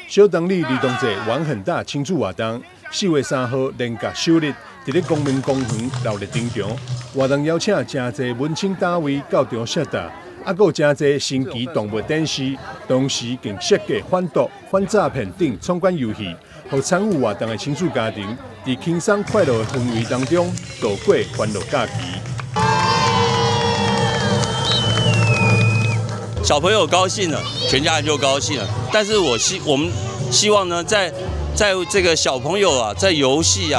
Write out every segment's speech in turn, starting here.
小东里儿童节玩很大庆祝活动，4月3号连假首日，伫咧光明公园热烈登场。活动邀请真侪文青单位到场摄达，还有真侪新奇动物展示，同时更设计反毒、反诈骗等闯关游戏，让参与活动的亲子家庭伫轻松快乐的氛围当中度过欢乐假期。小朋友高兴了，全家人就高兴了。但是我们希望呢，在这个小朋友啊，在游戏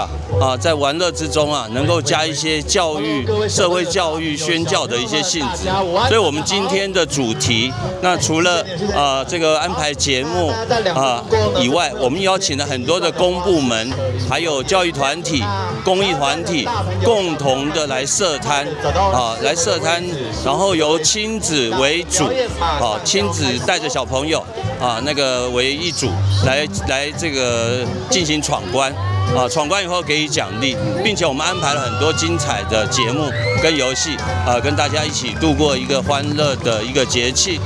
在玩乐之中能够加一些教育、社会教育、宣教的一些性质。所以，我们今天的主题，那除了这个安排节目以外，我们邀请了很多的公部门，还有教育团体、公益团体，共同的来设摊然后由亲子为主，亲子带着小朋友为一组来这个进行闯关。闯关以后给予奖励，并且我们安排了很多精彩的节目跟游戏，跟大家一起度过一个欢乐的一个节气，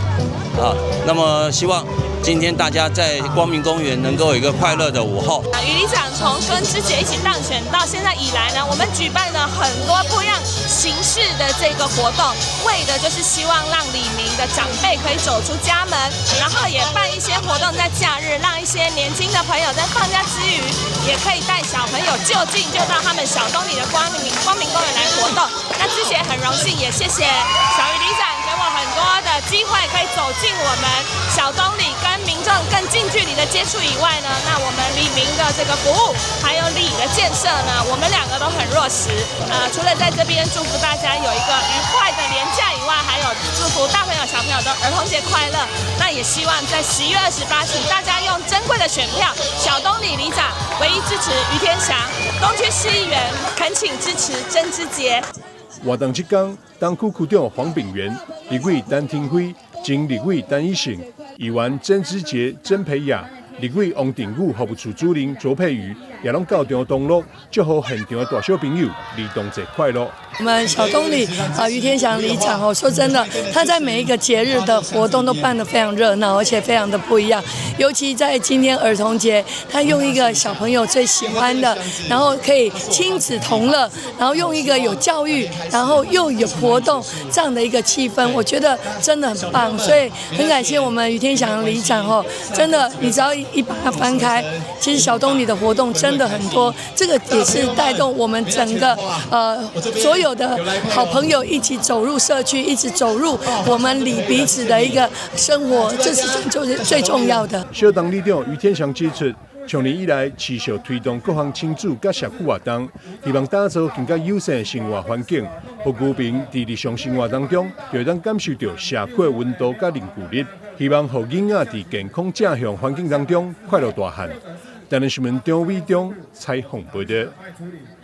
那么希望今天大家在光明公园能够有一个快乐的午后。于里长从跟芝姐一起当选到现在以来呢，我们举办了很多不一样形式的这个活动，为的就是希望让里民的长辈可以走出家门，然后也办一些活动在假日，让一些年轻的朋友在放假之余，也可以带小朋友就近就到他们小东里的光明公园来活动。那芝姐很荣幸，也谢谢小于里长给我很多的机会，可以走进我们小东里，跟民众更近距离的接触以外呢，那我们里民的这个服务还有里的建设呢，我们两个都很落实。除了在这边祝福大家有一个愉快的连假以外，还有祝福大朋友小朋友的儿童节快乐。那也希望在11月28，请大家用珍贵的选票，小东里里长唯一支持于天祥，东区市议员恳请支持曾之杰。活动这天，东区区长黄炳源、立委陈廷辉、经立委陈以信、议员曾之杰、曾培雅、立委王定宇、服务处主任卓佩瑜也拢到场同乐，祝福现场的大小朋友儿童节快乐。我们小东里于天祥里长说真的，他在每一个节日的活动都办得非常热闹，而且非常的不一样。尤其在今天儿童节，他用一个小朋友最喜欢的，然后可以亲子同乐，然后用一个有教育，然后又有活动这样的一个气氛，我觉得真的很棒。所以很感谢我们于天祥里长真的，你只要一把它翻开，其实小东里的活动真的很多，这个也是带动我们整个所有的好朋友一起走入社区，一起走入我们里彼此的一个生活，这是就是最重要的。小东里长于天祥指出，从年以来持续推动各项亲子甲社区活动，希望打造更加友善的生活环境，让居民在日常生活当中就能感受到社区的温度甲凝聚力。希望让囡仔在健康正向环境当中快乐大汉。台南新闻张伟忠采访报道。